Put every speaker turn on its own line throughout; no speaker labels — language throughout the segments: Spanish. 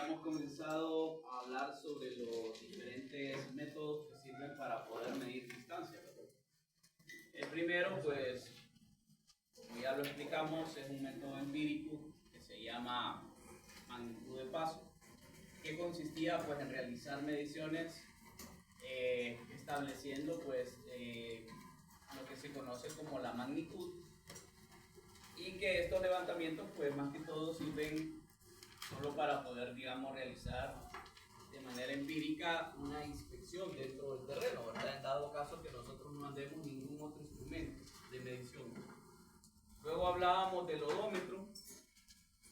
habíamos comenzado a hablar sobre los diferentes métodos que sirven para poder medir distancia, ¿verdad? El primero, pues, como ya lo explicamos, es un método empírico que se llama magnitud de paso, que consistía pues en realizar mediciones estableciendo pues lo que se conoce como la magnitud, y que estos levantamientos pues más que todo sirven solo para poder, digamos, realizar de manera empírica una inspección dentro del terreno, ¿verdad? En dado caso que nosotros no andemos ningún otro instrumento de medición. Luego hablábamos del odómetro.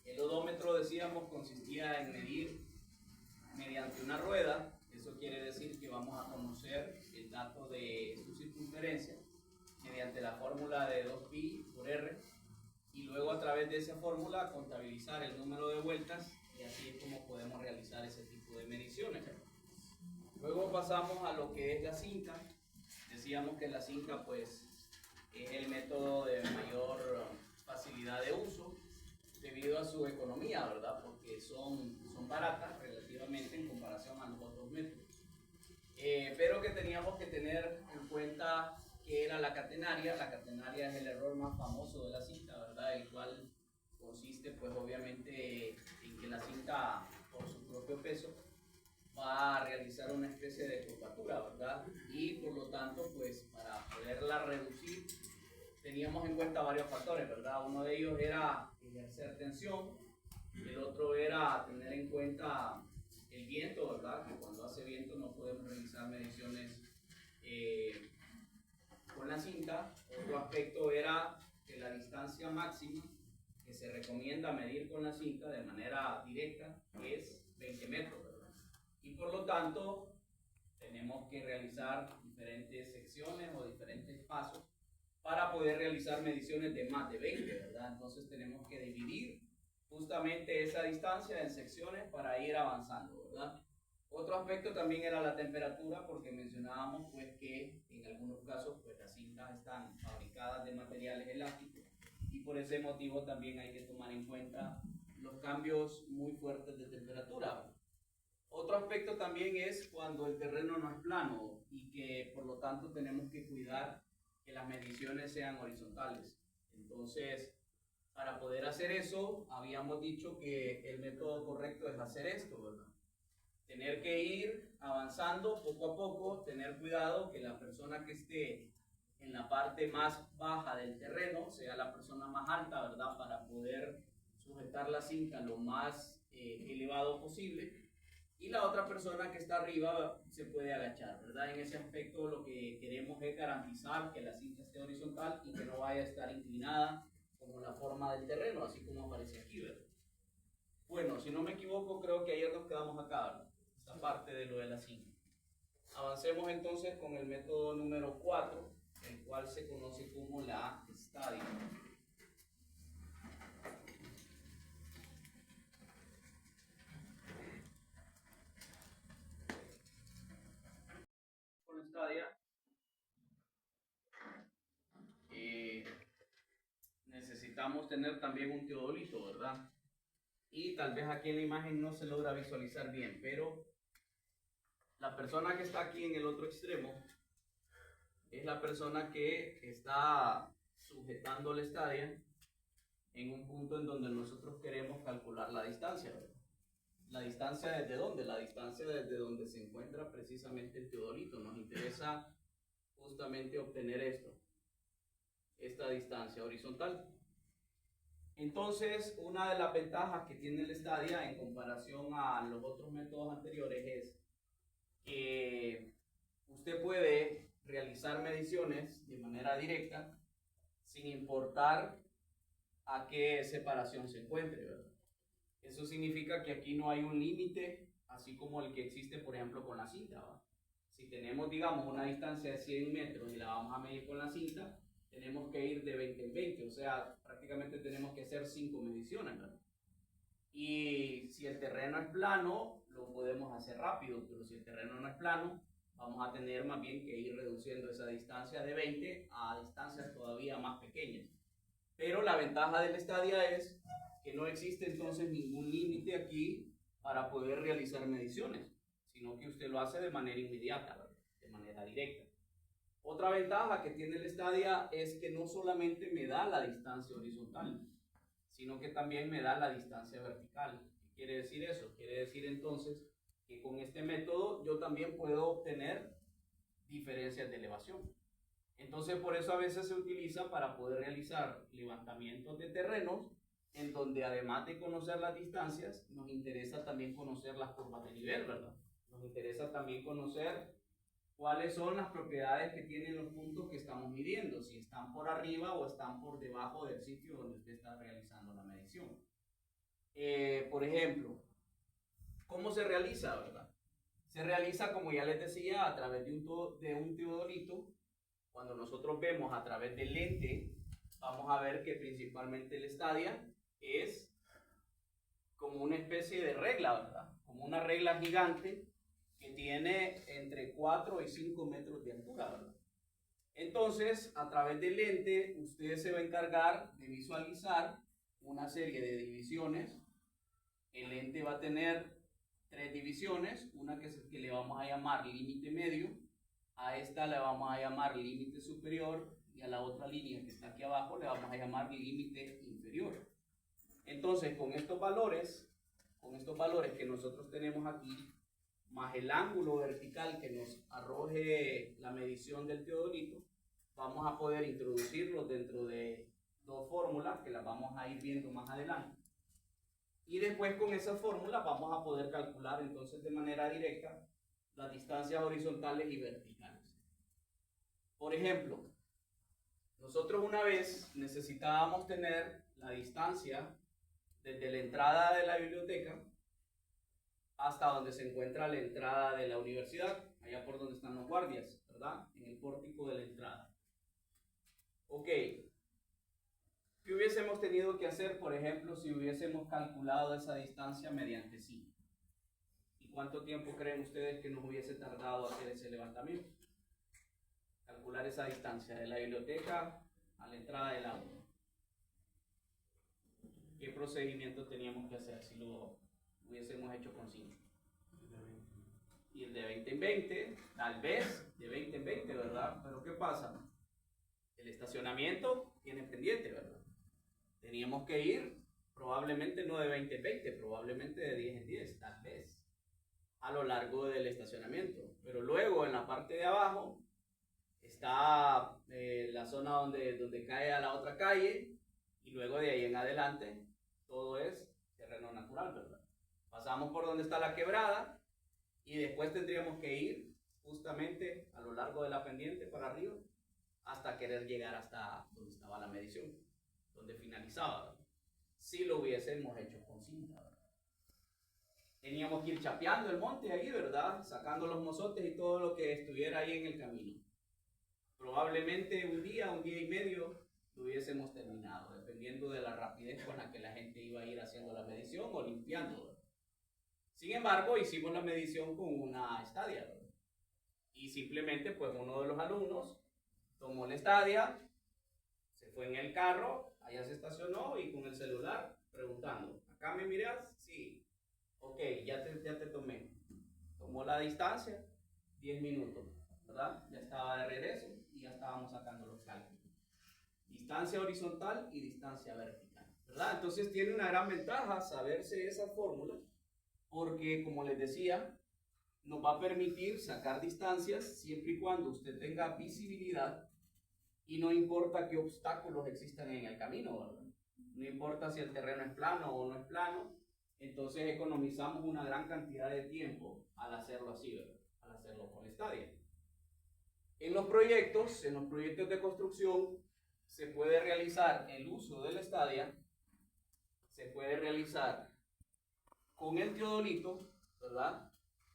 El odómetro, decíamos, consistía en medir mediante una rueda. Eso quiere decir que vamos a conocer el dato de su circunferencia mediante la fórmula de 2pi por r, y luego a través de esa fórmula contabilizar el número de vueltas, y así es como podemos realizar ese tipo de mediciones. Luego pasamos a lo que es la cinta. Decíamos que la cinta pues es el método de mayor facilidad de uso debido a su economía, ¿verdad? Porque son baratas relativamente en comparación a los otros métodos. Pero que teníamos que tener en cuenta que era la catenaria. La catenaria es el error más famoso de la cinta, ¿verdad? El cual consiste pues obviamente en que la cinta por su propio peso va a realizar una especie de curvatura, ¿verdad? Y por lo tanto pues para poderla reducir teníamos en cuenta varios factores, ¿verdad? Uno de ellos era ejercer tensión, el otro era tener en cuenta el viento, ¿verdad? Que cuando hace viento no podemos realizar mediciones con la cinta. Otro aspecto era que la distancia máxima que se recomienda medir con la cinta de manera directa es 20 metros, ¿verdad? Y por lo tanto tenemos que realizar diferentes secciones o diferentes pasos para poder realizar mediciones de más de 20, ¿verdad? Entonces tenemos que dividir justamente esa distancia en secciones para ir avanzando, ¿verdad? Otro aspecto también era la temperatura, porque mencionábamos pues que en algunos casos pues las cintas están fabricadas de materiales elásticos, y por ese motivo también hay que tomar en cuenta los cambios muy fuertes de temperatura. Otro aspecto también es cuando el terreno no es plano y que por lo tanto tenemos que cuidar que las mediciones sean horizontales. Entonces, para poder hacer eso, habíamos dicho que el método correcto es hacer esto, ¿verdad? Tener que ir avanzando poco a poco, tener cuidado que la persona que esté en la parte más baja del terreno sea la persona más alta, ¿verdad? Para poder sujetar la cinta lo más elevado posible, y la otra persona que está arriba se puede agachar, ¿verdad? En ese aspecto lo que queremos es garantizar que la cinta esté horizontal y que no vaya a estar inclinada como la forma del terreno, así como aparece aquí, ¿verdad? Bueno, si no me equivoco, creo que ayer nos quedamos acá, ¿verdad? Esta parte de lo de la cinta. Avancemos entonces con el método número 4, el cual se conoce como la estadia. Con estadia necesitamos tener también un teodolito, ¿verdad? Y tal vez aquí en la imagen no se logra visualizar bien, pero la persona que está aquí en el otro extremo es la persona que está sujetando la estadia en un punto en donde nosotros queremos calcular la distancia, ¿verdad? ¿La distancia desde dónde? La distancia desde donde se encuentra precisamente el teodolito. Nos interesa justamente obtener esta distancia horizontal. Entonces, una de las ventajas que tiene la estadia en comparación a los otros métodos anteriores es que usted puede realizar mediciones de manera directa sin importar a qué separación se encuentre, ¿verdad? Eso significa que aquí no hay un límite, así como el que existe, por ejemplo, con la cinta, ¿va? Si tenemos, digamos, una distancia de 100 metros y la vamos a medir con la cinta, tenemos que ir de 20 en 20, o sea, prácticamente tenemos que hacer 5 mediciones, ¿verdad? Y si el terreno es plano, lo podemos hacer rápido, pero si el terreno no es plano, vamos a tener más bien que ir reduciendo esa distancia de 20 a distancias todavía más pequeñas. Pero la ventaja del estadia es que no existe entonces ningún límite aquí para poder realizar mediciones, sino que usted lo hace de manera inmediata, ¿verdad? De manera directa. Otra ventaja que tiene el Stadia es que no solamente me da la distancia horizontal, sino que también me da la distancia vertical. ¿Qué quiere decir eso? Quiere decir entonces que con este método yo también puedo obtener diferencias de elevación. Entonces por eso a veces se utiliza para poder realizar levantamientos de terrenos en donde además de conocer las distancias, nos interesa también conocer las curvas de nivel, ¿verdad? Nos interesa también conocer cuáles son las propiedades que tienen los puntos que estamos midiendo, si están por arriba o están por debajo del sitio donde usted está realizando la medición. Por ejemplo, ¿cómo se realiza, verdad? Se realiza, como ya les decía, a través de un teodolito. Cuando nosotros vemos a través del lente, vamos a ver que principalmente el Stadia es como una especie de regla, ¿verdad? Como una regla gigante que tiene entre 4 y 5 metros de altura, ¿verdad? Entonces, a través del lente, usted se va a encargar de visualizar una serie de divisiones. El lente va a tener 3 divisiones, una que le vamos a llamar límite medio, a esta le vamos a llamar límite superior y a la otra línea que está aquí abajo le vamos a llamar límite inferior. Entonces, con estos valores que nosotros tenemos aquí, más el ángulo vertical que nos arroje la medición del teodolito, vamos a poder introducirlos dentro de dos fórmulas que las vamos a ir viendo más adelante. Y después con esas fórmulas vamos a poder calcular entonces de manera directa las distancias horizontales y verticales. Por ejemplo, nosotros una vez necesitábamos tener la distancia desde la entrada de la biblioteca hasta donde se encuentra la entrada de la universidad, allá por donde están los guardias, ¿verdad? En el pórtico de la entrada. Ok. ¿Qué hubiésemos tenido que hacer, por ejemplo, si hubiésemos calculado esa distancia mediante sí? ¿Y cuánto tiempo creen ustedes que nos hubiese tardado hacer ese levantamiento? Calcular esa distancia de la biblioteca a la entrada del aula. ¿Qué procedimiento teníamos que hacer si lo hubiésemos hecho con 5? Y el de 20 en 20, tal vez de 20 en 20, ¿verdad? Pero ¿qué pasa? El estacionamiento tiene pendiente, ¿verdad? Teníamos que ir probablemente no de 20 en 20, probablemente de 10 en 10, tal vez, a lo largo del estacionamiento. Pero luego en la parte de abajo está la zona donde cae a la otra calle, y luego de ahí en adelante todo es terreno natural, ¿verdad? Pasamos por donde está la quebrada y después tendríamos que ir justamente a lo largo de la pendiente para arriba hasta querer llegar hasta donde estaba la medición, donde finalizaba, ¿verdad? Si lo hubiésemos hecho con cinta, ¿verdad? Teníamos que ir chapeando el monte ahí, ¿verdad? Sacando los mozotes y todo lo que estuviera ahí en el camino. Probablemente un día y medio lo hubiésemos terminado, dependiendo de la rapidez con la que la gente iba a ir haciendo la medición o limpiando, ¿verdad? Sin embargo, hicimos la medición con una Stadia, ¿verdad? Y simplemente, pues, uno de los alumnos tomó la Stadia, se fue en el carro, allá se estacionó y con el celular preguntando, ¿acá me miras? Sí. Ok, ya te tomé. Tomó la distancia, 10 minutos, ¿verdad? Ya estaba de regreso y ya estábamos sacando los cálculos. Distancia horizontal y distancia vertical, ¿verdad? Entonces tiene una gran ventaja saberse esa fórmula, porque como les decía, nos va a permitir sacar distancias siempre y cuando usted tenga visibilidad y no importa qué obstáculos existan en el camino, ¿verdad? No importa si el terreno es plano o no es plano, entonces economizamos una gran cantidad de tiempo al hacerlo así, ¿verdad? Al hacerlo con Stadia. En los proyectos de construcción, se puede realizar el uso del Stadia, se puede realizar con el teodolito, ¿verdad?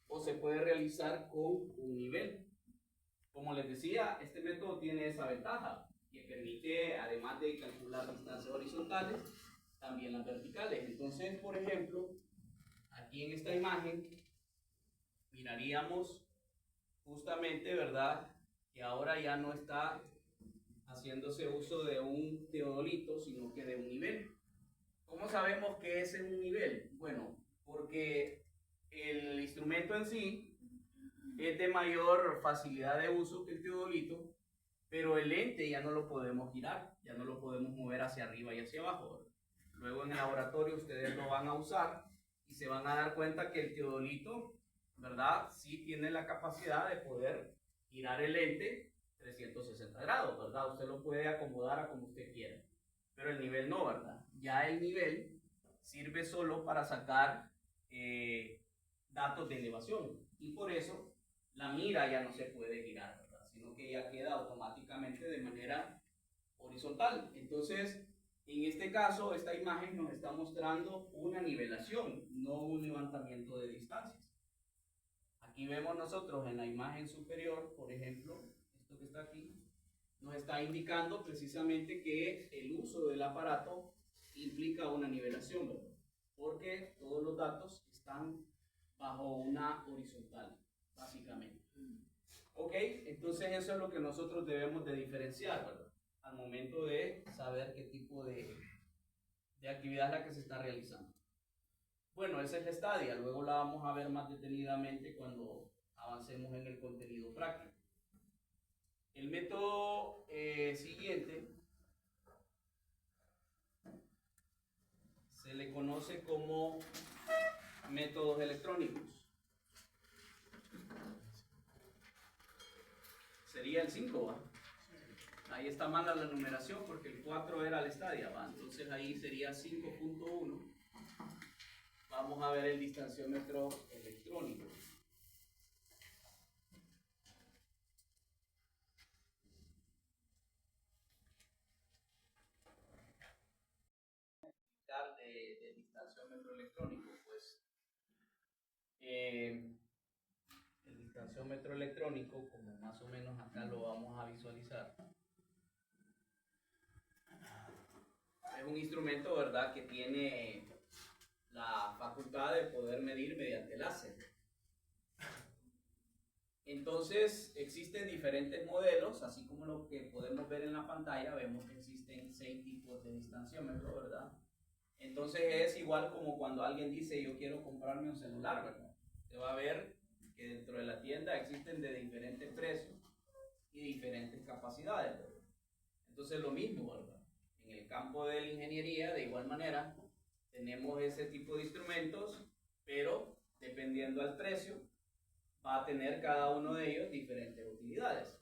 O se puede realizar con un nivel. Como les decía, este método tiene esa ventaja, que permite, además de calcular distancias horizontales, también las verticales. Entonces, por ejemplo, aquí en esta imagen, miraríamos justamente, ¿verdad?, que ahora ya no está haciéndose uso de un teodolito, sino que de un nivel. ¿Cómo sabemos que ese es un nivel? Bueno, porque el instrumento en sí es de mayor facilidad de uso que el teodolito, pero el lente ya no lo podemos girar, ya no lo podemos mover hacia arriba y hacia abajo. Luego en el laboratorio ustedes lo van a usar y se van a dar cuenta que el teodolito, ¿verdad? Sí tiene la capacidad de poder girar el lente 360 grados, ¿verdad? Usted lo puede acomodar a como usted quiera, pero el nivel no, ¿verdad? Ya el nivel sirve solo para sacar datos de elevación y por eso la mira ya no se puede girar, ¿verdad? Sino que ya queda automáticamente de manera horizontal. Entonces, en este caso, esta imagen nos está mostrando una nivelación, no un levantamiento de distancias. Aquí vemos nosotros en la imagen superior, por ejemplo, esto que está aquí, nos está indicando precisamente que el uso del aparato implica una nivelación, ¿verdad? Porque todos los datos están bajo una horizontal, básicamente. Ok, entonces eso es lo que nosotros debemos de diferenciar, ¿verdad? Al momento de saber qué tipo de actividad es la que se está realizando. Bueno, esa es la estadia, luego la vamos a ver más detenidamente cuando avancemos en el contenido práctico. El método siguiente se le conoce como métodos electrónicos. Sería el 5, ¿va? Ahí está mala la numeración porque el 4 era la estadia, ¿va? Entonces ahí sería 5.1. Vamos a ver el distanciómetro electrónico. De distanciómetro electrónico, pues el distanciómetro electrónico, como más o menos acá lo vamos a visualizar, es un instrumento, ¿verdad?, que tiene la facultad de poder medir mediante láser. Entonces existen diferentes modelos, así como lo que podemos ver en la pantalla, vemos que existen 6 tipos de distanciómetro, ¿verdad? Entonces es igual como cuando alguien dice yo quiero comprarme un celular, ¿verdad? Usted va a ver que dentro de la tienda existen de diferentes precios y diferentes capacidades, ¿verdad? Entonces lo mismo, ¿verdad? En el campo de la ingeniería, de igual manera, tenemos ese tipo de instrumentos, pero dependiendo del precio, va a tener cada uno de ellos diferentes utilidades.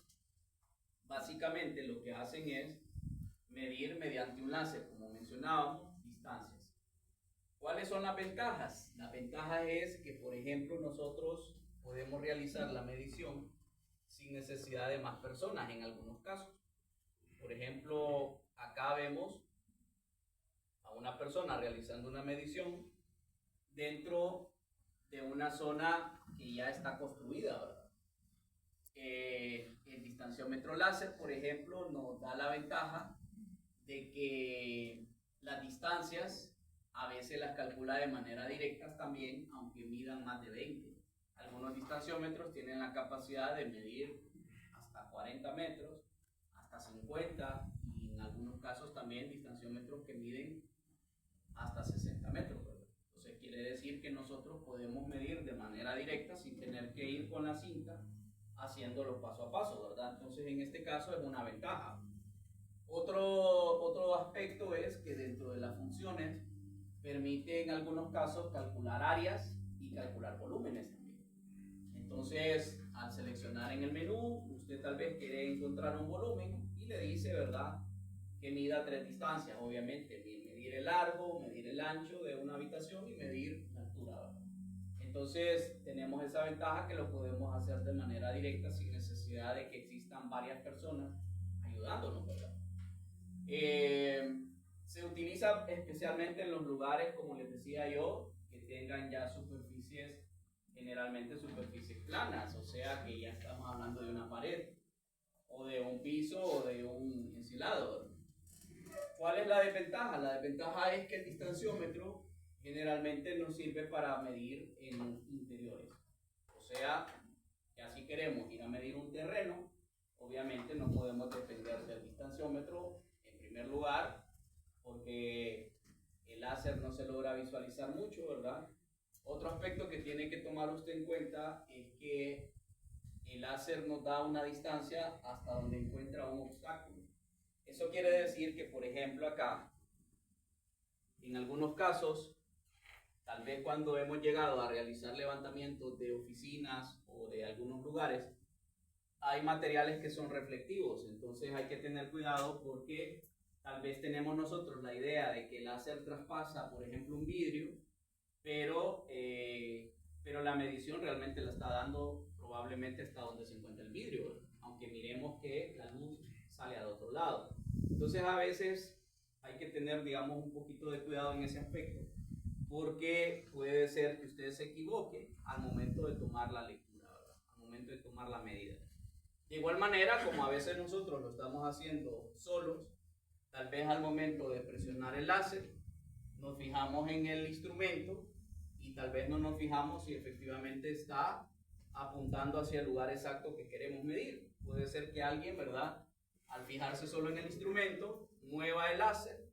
Básicamente lo que hacen es medir mediante un láser, como mencionábamos, distancias. ¿Cuáles son las ventajas? La ventaja es que, por ejemplo, nosotros podemos realizar la medición sin necesidad de más personas en algunos casos. Por ejemplo, acá vemos a una persona realizando una medición dentro de una zona que ya está construida, ¿verdad? El distanciómetro láser, por ejemplo, nos da la ventaja de que las distancias a veces las calcula de manera directa también, aunque midan más de 20. Algunos distanciómetros tienen la capacidad de medir hasta 40 metros, hasta 50, y en algunos casos también distanciómetros que miden hasta 60 metros, ¿verdad? Entonces quiere decir que nosotros podemos medir de manera directa sin tener que ir con la cinta haciéndolo paso a paso, ¿verdad? Entonces en este caso es una ventaja. Otro aspecto es que dentro de las funciones permite en algunos casos calcular áreas y calcular volúmenes también. Entonces, al seleccionar en el menú, usted tal vez quiere encontrar un volumen y le dice, ¿verdad?, que mida 3 distancias, obviamente, medir el largo, medir el ancho de una habitación y medir la altura, ¿verdad? Entonces, tenemos esa ventaja que lo podemos hacer de manera directa sin necesidad de que existan varias personas ayudándonos, ¿verdad? Se utiliza especialmente en los lugares, como les decía yo, que tengan ya superficies, generalmente superficies planas, o sea que ya estamos hablando de una pared, o de un piso, o de un ensilado. ¿Cuál es la desventaja? La desventaja es que el distanciómetro generalmente nos sirve para medir en interiores. O sea, que así queremos ir a medir un terreno, obviamente no podemos depender del distanciómetro en primer lugar, porque el láser no se logra visualizar mucho, ¿verdad? Otro aspecto que tiene que tomar usted en cuenta es que el láser nos da una distancia hasta donde encuentra un obstáculo. Eso quiere decir que, por ejemplo, acá, en algunos casos, tal vez cuando hemos llegado a realizar levantamientos de oficinas o de algunos lugares, hay materiales que son reflectivos, entonces hay que tener cuidado porque tal vez tenemos nosotros la idea de que el láser traspasa, por ejemplo, un vidrio, pero la medición realmente la está dando probablemente hasta donde se encuentra el vidrio, ¿verdad? Aunque miremos que la luz sale al otro lado. Entonces a veces hay que tener, digamos, un poquito de cuidado en ese aspecto, porque puede ser que usted se equivoque al momento de tomar la lectura, ¿verdad? Al momento de tomar la medida. De igual manera, como a veces nosotros lo estamos haciendo solos, tal vez al momento de presionar el láser, nos fijamos en el instrumento y tal vez no nos fijamos si efectivamente está apuntando hacia el lugar exacto que queremos medir. Puede ser que alguien, ¿verdad?, al fijarse solo en el instrumento, mueva el láser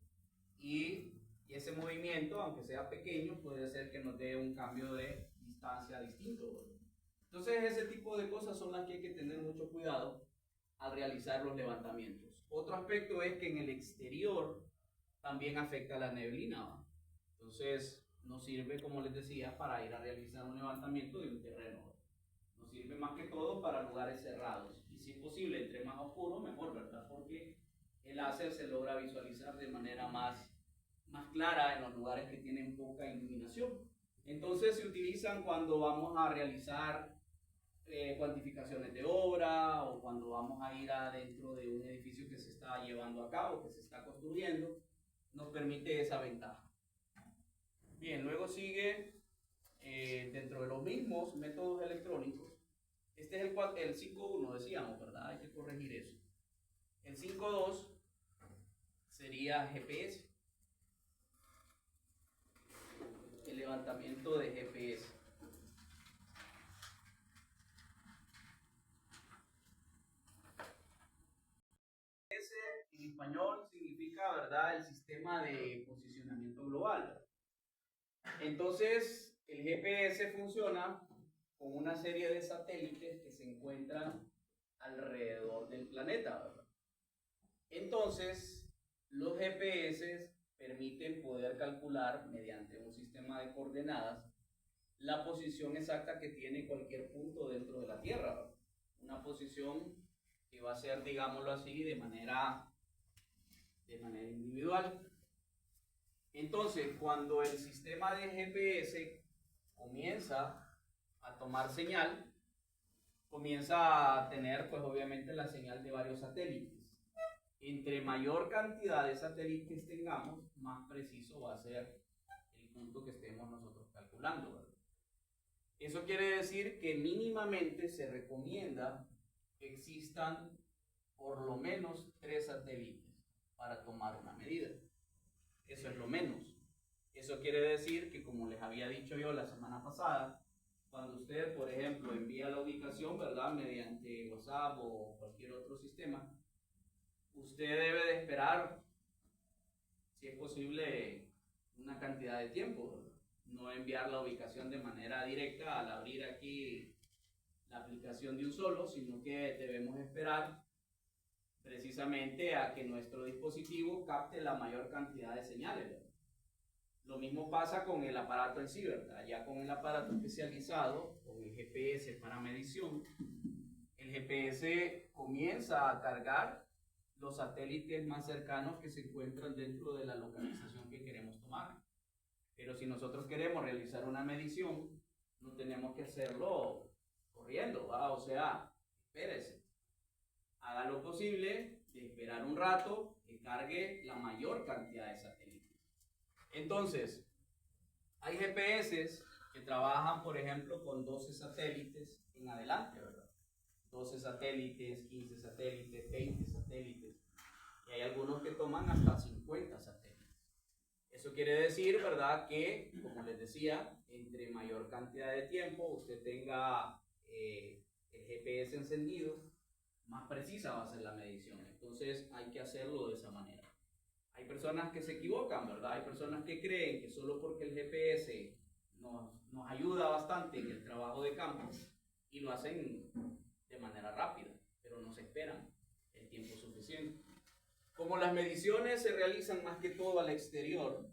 y ese movimiento, aunque sea pequeño, puede ser que nos dé un cambio de distancia distinto, ¿verdad? Entonces, ese tipo de cosas son las que hay que tener mucho cuidado al realizar los levantamientos. Otro aspecto es que en el exterior también afecta la neblina, ¿va? Entonces, nos sirve, como les decía, para ir a realizar un levantamiento de un terreno, ¿va? Nos sirve más que todo para lugares cerrados. Y si es posible, entre más oscuro, mejor, ¿verdad? Porque el láser se logra visualizar de manera más clara en los lugares que tienen poca iluminación. Entonces, se utilizan cuando vamos a realizar cuantificaciones de obra o cuando vamos a ir adentro de un edificio que se está llevando a cabo, que se está construyendo, nos permite esa ventaja. Bien, luego sigue dentro de los mismos métodos electrónicos. Este es el 5.1, decíamos, ¿verdad? Hay que corregir eso. El 5.2 sería GPS, el levantamiento de GPS. En español significa, ¿verdad?, el sistema de posicionamiento global. Entonces, el GPS funciona con una serie de satélites que se encuentran alrededor del planeta, ¿verdad? Entonces, los GPS permiten poder calcular mediante un sistema de coordenadas la posición exacta que tiene cualquier punto dentro de la Tierra, ¿verdad? Una posición que va a ser, digámoslo así, de manera individual. Entonces, cuando el sistema de GPS comienza a tomar señal, comienza a tener, pues obviamente, la señal de varios satélites. Entre mayor cantidad de satélites tengamos, más preciso va a ser el punto que estemos nosotros calculando, ¿verdad? Eso quiere decir que mínimamente se recomienda que existan por lo menos 3 satélites para tomar una medida. Eso es lo menos. Eso quiere decir que, como les había dicho yo la semana pasada, cuando usted, por ejemplo, envía la ubicación, ¿verdad?, mediante WhatsApp o cualquier otro sistema, usted debe de esperar, si es posible, una cantidad de tiempo, ¿verdad? No enviar la ubicación de manera directa al abrir aquí la aplicación de un solo, sino que debemos esperar precisamente a que nuestro dispositivo capte la mayor cantidad de señales, ¿verdad? Lo mismo pasa con el aparato en sí, ¿verdad? Ya con el aparato especializado, con el GPS para medición, el GPS comienza a cargar los satélites más cercanos que se encuentran dentro de la localización que queremos tomar. Pero si nosotros queremos realizar una medición, no tenemos que hacerlo corriendo, ¿va? O sea, espérese. Haga lo posible de esperar un rato que cargue la mayor cantidad de satélites. Entonces, hay GPS que trabajan, por ejemplo, con 12 satélites en adelante, ¿verdad? 12 satélites, 15 satélites, 20 satélites. Y hay algunos que toman hasta 50 satélites. Eso quiere decir, ¿verdad?, que, como les decía, entre mayor cantidad de tiempo usted tenga el GPS encendido, más precisa va a ser la medición. Entonces hay que hacerlo de esa manera. Hay personas que se equivocan, ¿verdad? Hay personas que creen que solo porque el GPS nos ayuda bastante en el trabajo de campo y lo hacen de manera rápida, pero no se esperan el tiempo suficiente. Como las mediciones se realizan más que todo al exterior,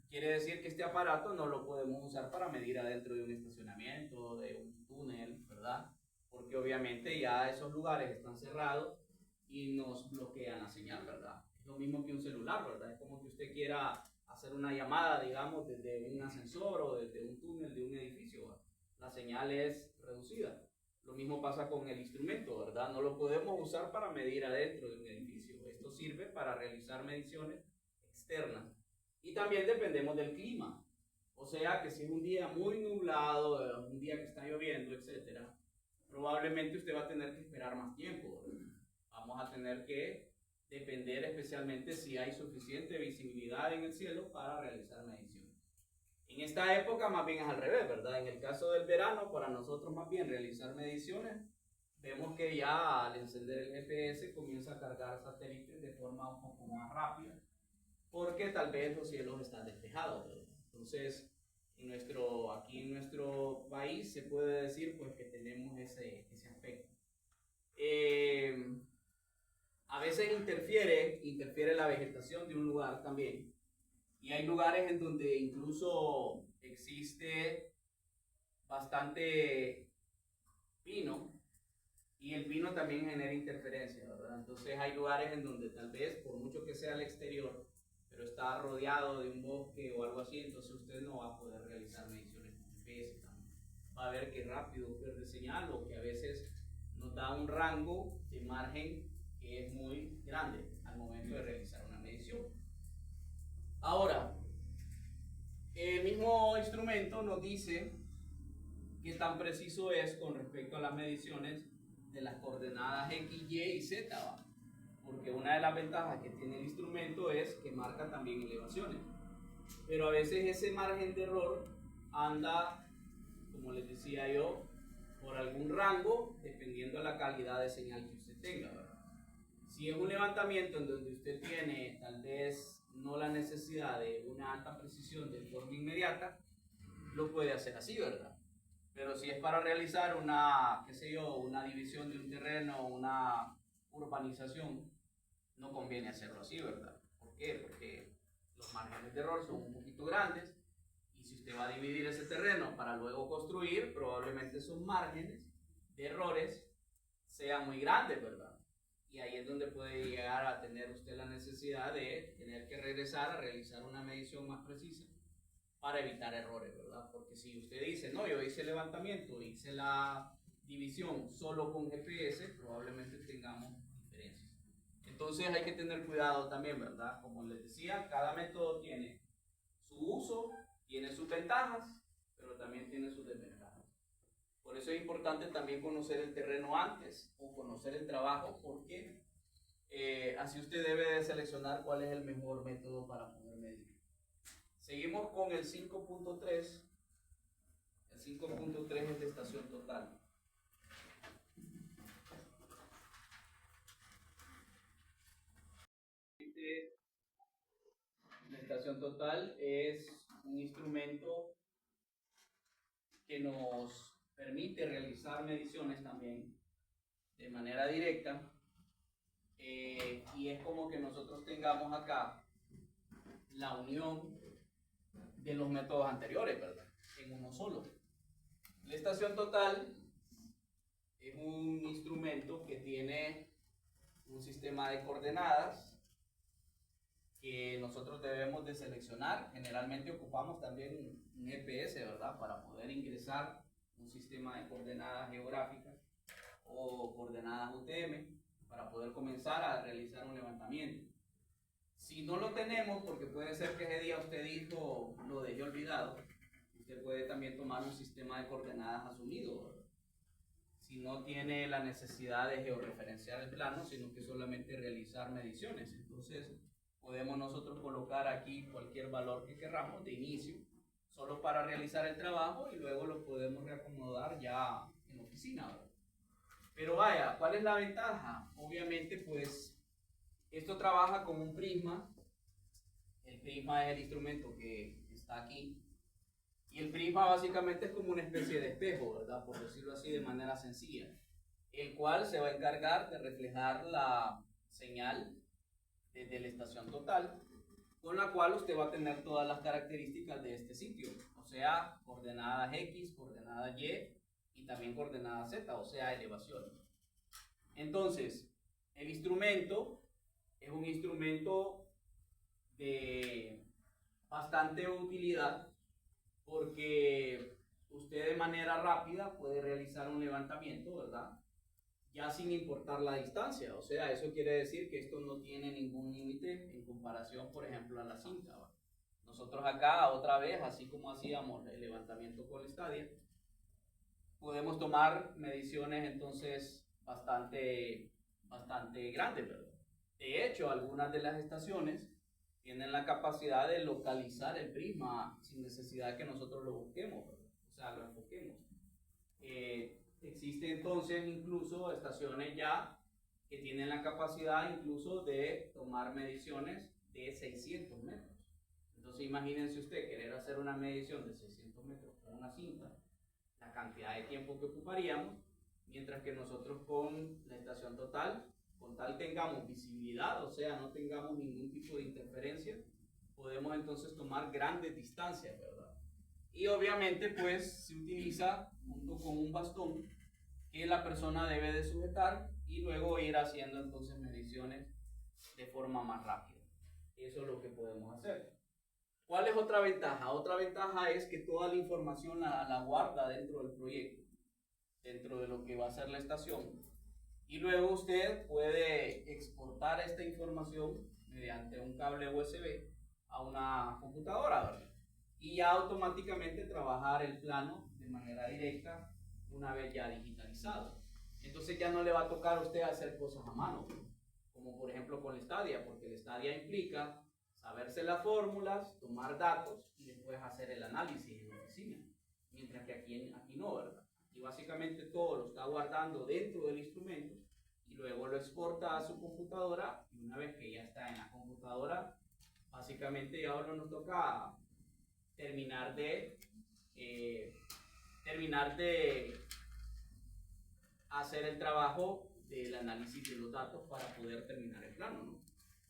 quiere decir que este aparato no lo podemos usar para medir adentro de un estacionamiento, de un túnel, ¿verdad? Porque obviamente ya esos lugares están cerrados y nos bloquean la señal, ¿verdad? Es lo mismo que un celular, ¿verdad? Es como que usted quiera hacer una llamada, digamos, desde un ascensor o desde un túnel de un edificio, ¿verdad? La señal es reducida. Lo mismo pasa con el instrumento, ¿verdad? No lo podemos usar para medir adentro de un edificio. Esto sirve para realizar mediciones externas. Y también dependemos del clima. O sea que si es un día muy nublado, un día que está lloviendo, etc., probablemente usted va a tener que esperar más tiempo, ¿verdad? Vamos a tener que depender especialmente si hay suficiente visibilidad en el cielo para realizar mediciones. En esta época más bien es al revés, ¿verdad? En el caso del verano, para nosotros más bien realizar mediciones, vemos que ya al encender el GPS comienza a cargar satélites de forma un poco más rápida, porque tal vez los cielos están despejados, ¿verdad? Entonces, aquí en nuestro país se puede decir pues que tenemos ese aspecto. A veces interfiere la vegetación de un lugar también. Y hay lugares en donde incluso existe bastante pino y el pino también genera interferencia, ¿verdad? Entonces hay lugares en donde tal vez, por mucho que sea al exterior, pero está rodeado de un bosque o algo así, entonces usted no va a poder realizar mediciones con GPS también. Va a ver que rápido pierde señal o que a veces nos da un rango de margen que es muy grande al momento de realizar una medición. Ahora, el mismo instrumento nos dice qué tan preciso es con respecto a las mediciones de las coordenadas X, Y y Z, ¿va? Porque una de las ventajas que tiene el instrumento es que marca también elevaciones. Pero a veces ese margen de error anda, como les decía yo, por algún rango, dependiendo de la calidad de señal que usted tenga, ¿verdad? Si es un levantamiento en donde usted tiene tal vez no la necesidad de una alta precisión de forma inmediata, lo puede hacer así, ¿verdad? Pero si es para realizar una, qué sé yo, una división de un terreno, una urbanización, no conviene hacerlo así, ¿verdad? ¿Por qué? Porque los márgenes de error son un poquito grandes y si usted va a dividir ese terreno para luego construir, probablemente esos márgenes de errores sean muy grandes, ¿verdad? Y ahí es donde puede llegar a tener usted la necesidad de tener que regresar a realizar una medición más precisa para evitar errores, ¿verdad? Porque si usted dice, no, yo hice el levantamiento, hice la división solo con GPS, probablemente tengamos diferencias. Entonces hay que tener cuidado también, ¿verdad? Como les decía, cada método tiene su uso, tiene sus ventajas, pero también tiene sus desventajas. Por eso es importante también conocer el terreno antes o conocer el trabajo, porque así usted debe de seleccionar cuál es el mejor método para poder medir. Seguimos con el 5.3. El 5.3 es de estación total. La estación total es un instrumento que nos permite realizar mediciones también de manera directa, y es como que nosotros tengamos acá la unión de los métodos anteriores, ¿verdad? En uno solo. La estación total es un instrumento que tiene un sistema de coordenadas que nosotros debemos de seleccionar. Generalmente ocupamos también un GPS, ¿verdad? Para poder ingresar un sistema de coordenadas geográficas o coordenadas UTM para poder comenzar a realizar un levantamiento. Si no lo tenemos, porque puede ser que ese día usted dijo, lo dejé olvidado, usted puede también tomar un sistema de coordenadas asumido, ¿verdad? Si no tiene la necesidad de georreferenciar el plano, sino que solamente realizar mediciones. Entonces, podemos nosotros colocar aquí cualquier valor que queramos de inicio, solo para realizar el trabajo y luego lo podemos reacomodar ya en la oficina, ¿verdad? Pero vaya, ¿cuál es la ventaja? Obviamente, pues, esto trabaja con un prisma. El prisma es el instrumento que está aquí. Y Y el prisma básicamente es como una especie de espejo, ¿verdad? Por decirlo así de manera sencilla, el cual se va a encargar de reflejar la señal desde la estación total, con la cual usted va a tener todas las características de este sitio, o sea, coordenadas X, coordenadas Y y también coordenadas Z, o sea, elevación. Entonces, el instrumento es un instrumento de bastante utilidad porque usted de manera rápida puede realizar un levantamiento, ¿verdad? Ya sin importar la distancia, o sea, eso quiere decir que esto no tiene ningún límite en comparación, por ejemplo, a la cinta, ¿verdad? Nosotros acá, otra vez, así como hacíamos el levantamiento con la Stadia, podemos tomar mediciones entonces bastante grandes, ¿verdad? De hecho, algunas de las estaciones tienen la capacidad de localizar el prisma sin necesidad de que nosotros lo busquemos, ¿verdad? O sea, lo enfoquemos. Existe entonces incluso estaciones ya que tienen la capacidad incluso de tomar mediciones de 600 metros. Entonces imagínense usted querer hacer una medición de 600 metros con una cinta, la cantidad de tiempo que ocuparíamos, mientras que nosotros con la estación total, con tal tengamos visibilidad, o sea, no tengamos ningún tipo de interferencia, podemos entonces tomar grandes distancias, ¿verdad? Y obviamente pues se utiliza junto con un bastón que la persona debe de sujetar y luego ir haciendo entonces mediciones de forma más rápida. Eso es lo que podemos hacer. ¿Cuál es otra ventaja? Otra ventaja es que toda la información la guarda dentro del proyecto, dentro de lo que va a ser la estación. Y luego usted puede exportar esta información mediante un cable USB a una computadora, ¿verdad? Y ya automáticamente trabajar el plano de manera directa una vez ya digitalizado. Entonces ya no le va a tocar a usted hacer cosas a mano, como por ejemplo con el Stadia, porque el Stadia implica saberse las fórmulas, tomar datos y después hacer el análisis en la oficina. Mientras que aquí no, ¿verdad? Aquí básicamente todo lo está guardando dentro del instrumento y luego lo exporta a su computadora y una vez que ya está en la computadora, básicamente ya ahora nos toca terminar de hacer el trabajo del análisis de los datos para poder terminar el plano, ¿no?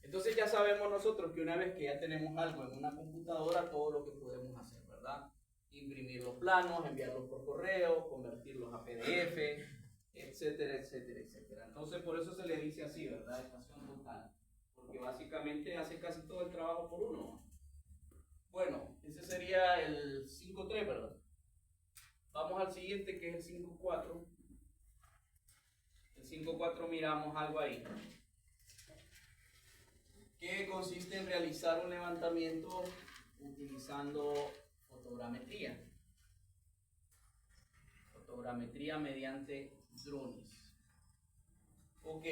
Entonces ya sabemos nosotros que una vez que ya tenemos algo en una computadora, todo lo que podemos hacer, ¿verdad? Imprimir los planos, enviarlos por correo, convertirlos a PDF, etcétera, etcétera, etcétera. Entonces por eso se le dice así, ¿verdad? Estación total, porque básicamente hace casi todo el trabajo por uno. Bueno, ese sería el 5.3, ¿verdad? Vamos al siguiente que es el 5.4. El 5.4 miramos algo ahí, que consiste en realizar un levantamiento utilizando fotogrametría. Fotogrametría mediante drones. Ok,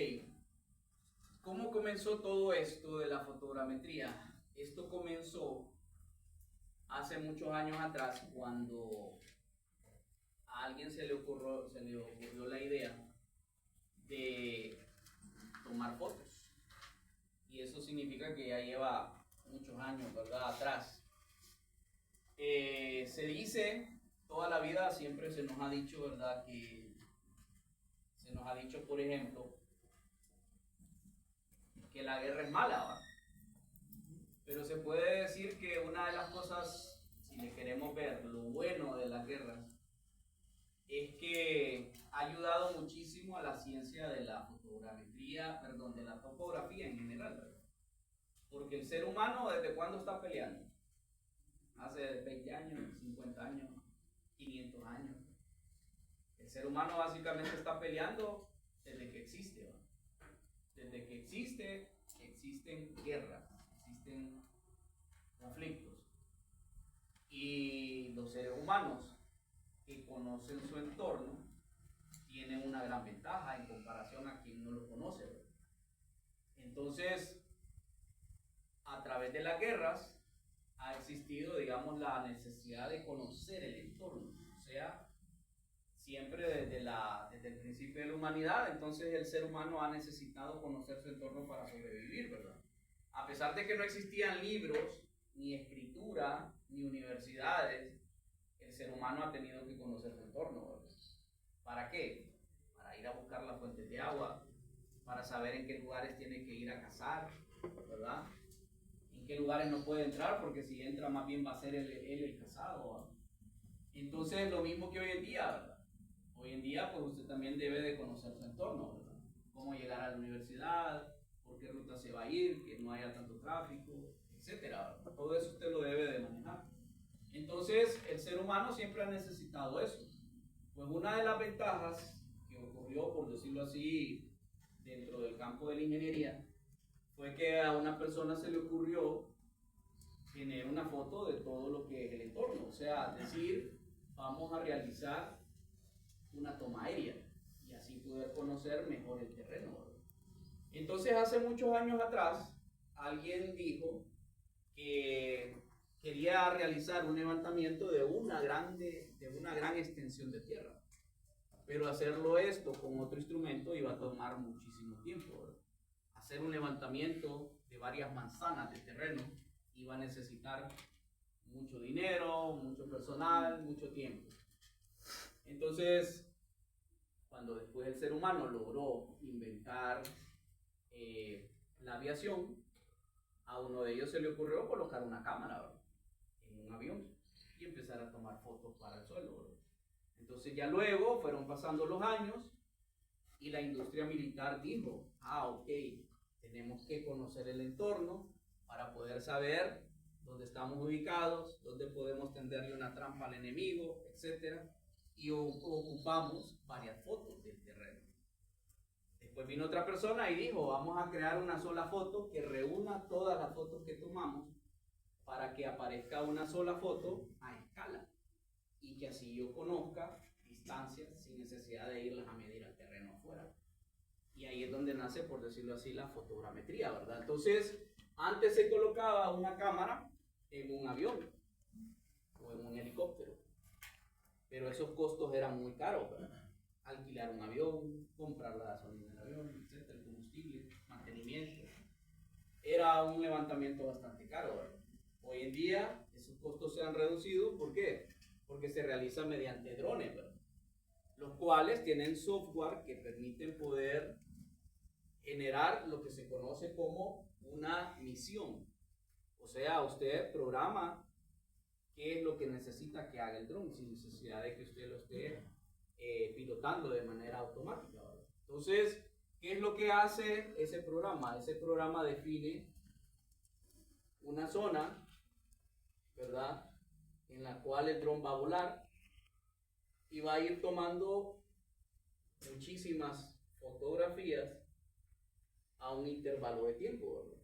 ¿cómo comenzó todo esto de la fotogrametría? Esto comenzó hace muchos años atrás cuando a alguien se le ocurrió la idea de tomar fotos. Y eso significa que ya lleva muchos años, ¿verdad? Atrás. Se dice, toda la vida siempre se nos ha dicho, ¿verdad? Que se nos ha dicho, por ejemplo, que la guerra es mala, ¿verdad? Pero se puede decir que una de las cosas, si le queremos ver lo bueno de las guerras, es que ha ayudado muchísimo a la ciencia de la fotogrametría, perdón, de la topografía en general, ¿verdad? Porque el ser humano, ¿desde cuándo está peleando? Hace 20 años, 50 años, 500 años. El ser humano básicamente está peleando desde que existe, ¿verdad? Desde que existen guerras, existen conflictos. Y los seres humanos que conocen su entorno tienen una gran ventaja en comparación a quien no lo conoce, ¿verdad? Entonces, a través de las guerras ha existido, digamos, la necesidad de conocer el entorno. O sea, siempre desde el principio de la humanidad, entonces el ser humano ha necesitado conocer su entorno para sobrevivir, ¿verdad? A pesar de que no existían libros, ni escritura, ni universidades, ser humano ha tenido que conocer su entorno, ¿verdad? ¿Para qué? Para ir a buscar las fuentes de agua, para saber en qué lugares tiene que ir a cazar, ¿verdad? En qué lugares no puede entrar, porque si entra más bien va a ser él el cazado, ¿verdad? Entonces, lo mismo que hoy en día, ¿verdad? Hoy en día, pues usted también debe de conocer su entorno, ¿verdad? Cómo llegar a la universidad, por qué ruta se va a ir, que no haya tanto tráfico, etcétera, ¿verdad? Todo eso usted lo debe de manejar. Entonces, el ser humano siempre ha necesitado eso. Pues una de las ventajas que ocurrió, por decirlo así, dentro del campo de la ingeniería, fue que a una persona se le ocurrió tener una foto de todo lo que es el entorno. O sea, decir, vamos a realizar una toma aérea y así poder conocer mejor el terreno, ¿verdad? Entonces, hace muchos años atrás, alguien dijo que quería realizar un levantamiento de una gran extensión de tierra, pero hacerlo esto con otro instrumento iba a tomar muchísimo tiempo, ¿verdad? Hacer un levantamiento de varias manzanas de terreno iba a necesitar mucho dinero, mucho personal, mucho tiempo. Entonces, cuando después el ser humano logró inventar la aviación, a uno de ellos se le ocurrió colocar una cámara, ¿verdad?, en un avión y empezar a tomar fotos para el suelo, ¿verdad? Entonces ya luego fueron pasando los años y la industria militar dijo, ok, tenemos que conocer el entorno para poder saber dónde estamos ubicados, dónde podemos tenderle una trampa al enemigo, etc. Y ocupamos varias fotos del terreno. Después vino otra persona y dijo, vamos a crear una sola foto que reúna todas las fotos que tomamos para que aparezca una sola foto a escala y que así yo conozca distancias sin necesidad de irlas a medir al terreno afuera. Y ahí es donde nace, por decirlo así, la fotogrametría, ¿verdad? Entonces, antes se colocaba una cámara en un avión o en un helicóptero, pero esos costos eran muy caros, ¿verdad? Alquilar un avión, comprar la gasolina del avión, etcétera, el combustible, mantenimiento. Era un levantamiento bastante caro, ¿verdad? Hoy en día esos costos se han reducido. ¿Por qué? Porque se realiza mediante drones, ¿verdad?, los cuales tienen software que permiten poder generar lo que se conoce como una misión. O sea, usted programa qué es lo que necesita que haga el dron sin necesidad de que usted lo esté pilotando de manera automática, ¿verdad? Entonces, ¿qué es lo que hace ese programa? Ese programa define una zona, ¿verdad?, en la cual el dron va a volar y va a ir tomando muchísimas fotografías a un intervalo de tiempo, ¿verdad?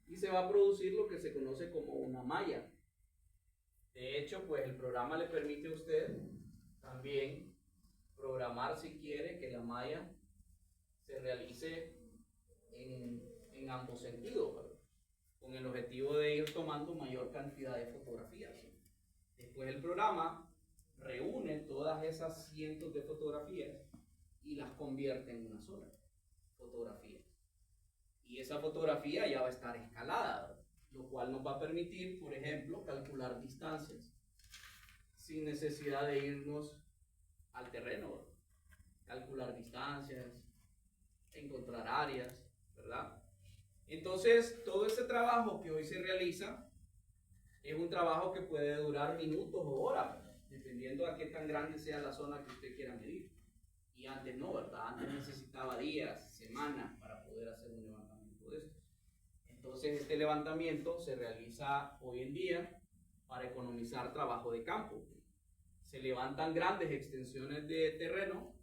Y se va a producir lo que se conoce como una malla. De hecho, pues el programa le permite a usted también programar, si quiere, que la malla se realice en ambos sentidos, ¿verdad?, con el objetivo de ir tomando mayor cantidad de fotografías. Después el programa reúne todas esas cientos de fotografías y las convierte en una sola fotografía. Y esa fotografía ya va a estar escalada, ¿verdad?, lo cual nos va a permitir, por ejemplo, calcular distancias sin necesidad de irnos al terreno, ¿verdad?, calcular distancias, encontrar áreas, ¿verdad? Entonces, todo ese trabajo que hoy se realiza es un trabajo que puede durar minutos o horas, ¿verdad?, dependiendo a qué tan grande sea la zona que usted quiera medir. Y antes no, ¿verdad? Antes necesitaba días, semanas para poder hacer un levantamiento de estos. Entonces, este levantamiento se realiza hoy en día para economizar trabajo de campo. Se levantan grandes extensiones de terreno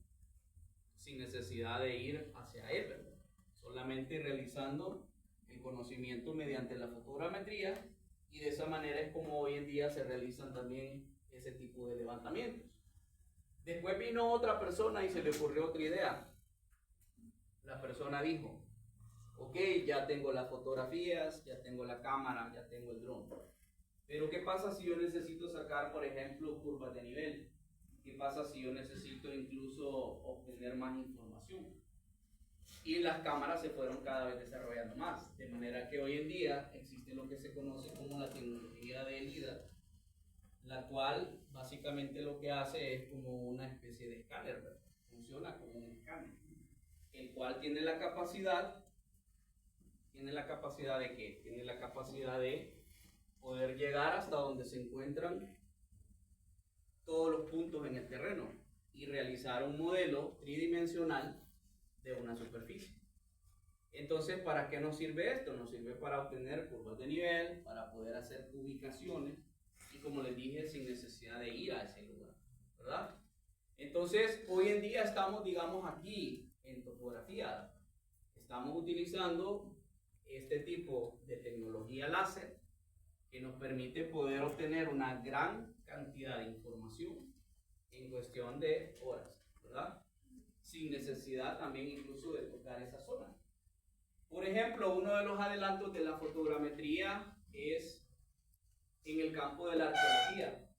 sin necesidad de ir hacia él, ¿verdad?, solamente realizando el conocimiento mediante la fotogrametría, y de esa manera es como hoy en día se realizan también ese tipo de levantamientos. Después vino otra persona y se le ocurrió otra idea. La persona dijo, ok, ya tengo las fotografías, ya tengo la cámara, ya tengo el dron, pero ¿qué pasa si yo necesito sacar, por ejemplo, curvas de nivel? ¿Qué pasa si yo necesito incluso obtener más información? Y las cámaras se fueron cada vez desarrollando más, de manera que hoy en día existe lo que se conoce como la tecnología de LiDAR, la cual básicamente lo que hace es como una especie de escáner, ¿verdad? Funciona como un escáner, el cual tiene la capacidad de ¿qué? Tiene la capacidad de poder llegar hasta donde se encuentran todos los puntos en el terreno y realizar un modelo tridimensional de una superficie. Entonces, ¿para qué nos sirve esto? Nos sirve para obtener curvas de nivel, para poder hacer ubicaciones y, como les dije, sin necesidad de ir a ese lugar, ¿verdad? Entonces, hoy en día estamos, digamos, aquí en topografía, estamos utilizando este tipo de tecnología láser que nos permite poder obtener una gran cantidad de información en cuestión de horas, ¿verdad? Sin necesidad también incluso de tocar esa zona. Por ejemplo, uno de los adelantos de la fotogrametría es en el campo de la arqueología.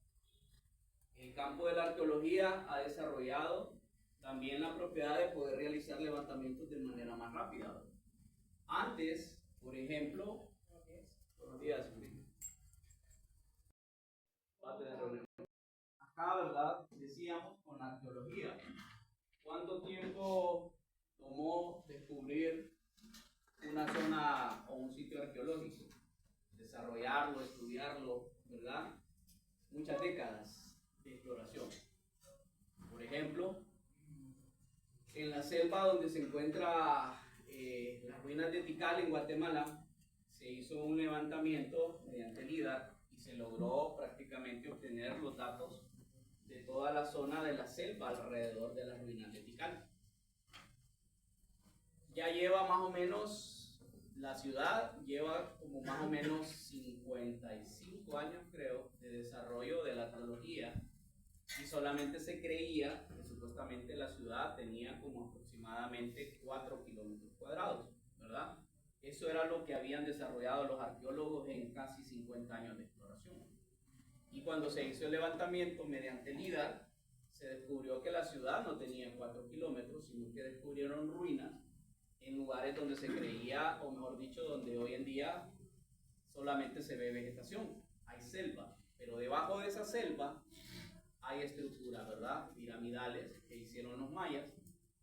El campo de la arqueología ha desarrollado también la propiedad de poder realizar levantamientos de manera más rápida. Antes, por ejemplo, buenos días, va a tener reunión. Acá, ¿verdad? Decíamos con la arqueología. ¿Cuánto tiempo tomó descubrir una zona o un sitio arqueológico? Desarrollarlo, estudiarlo, ¿verdad? Muchas décadas de exploración. Por ejemplo, en la selva donde se encuentra las ruinas de Tikal en Guatemala, se hizo un levantamiento mediante LIDAR y se logró prácticamente obtener los datos de toda la zona de la selva alrededor de las ruinas de Tikal. Ya lleva más o menos, la ciudad lleva como más o menos 55 años, creo, de desarrollo de la arqueología, y solamente se creía que supuestamente la ciudad tenía como aproximadamente 4 kilómetros cuadrados, ¿verdad? Eso era lo que habían desarrollado los arqueólogos en casi 50 años de exploración. Y cuando se hizo el levantamiento mediante LIDAR, se descubrió que la ciudad no tenía 4 kilómetros, sino que descubrieron ruinas en lugares donde se creía, o mejor dicho, donde hoy en día solamente se ve vegetación, hay selva, pero debajo de esa selva hay estructuras, ¿verdad? Piramidales que hicieron los mayas,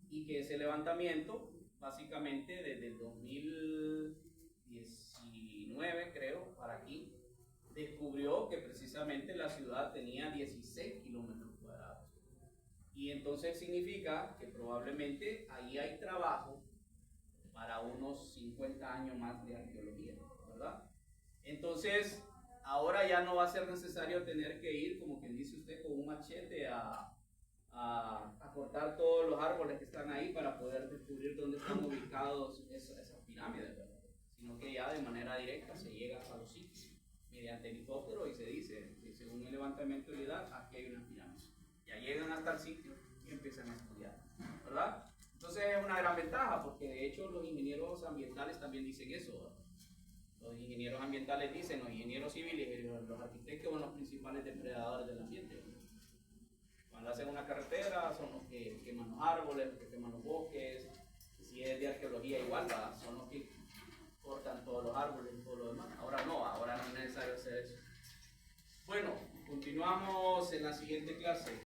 y que ese levantamiento, básicamente desde el 2019, creo, para aquí, descubrió que precisamente la ciudad tenía 16 kilómetros cuadrados. Y entonces significa que probablemente ahí hay trabajo para unos 50 años más de arqueología, ¿verdad? Entonces, ahora ya no va a ser necesario tener que ir, como quien dice usted, con un machete a cortar todos los árboles que están ahí para poder descubrir dónde están ubicados esas pirámides, ¿verdad? Sino que ya de manera directa se llega a los sitios mediante helicóptero y se dice que según el levantamiento de LIDAR, aquí hay una pirámide. Ya llegan hasta el sitio y empiezan a estudiar, ¿verdad? Entonces es una gran ventaja, porque de hecho los ingenieros ambientales también dicen eso, ¿verdad? Los ingenieros ambientales dicen, los ingenieros civiles y los arquitectos son los principales depredadores del ambiente, ¿verdad? Cuando hacen una carretera son los que queman los árboles, los que queman los bosques. Si es de arqueología igual, ¿verdad? Son los que cortan todos los árboles y todo lo demás. Ahora no es necesario hacer eso. Bueno, continuamos en la siguiente clase.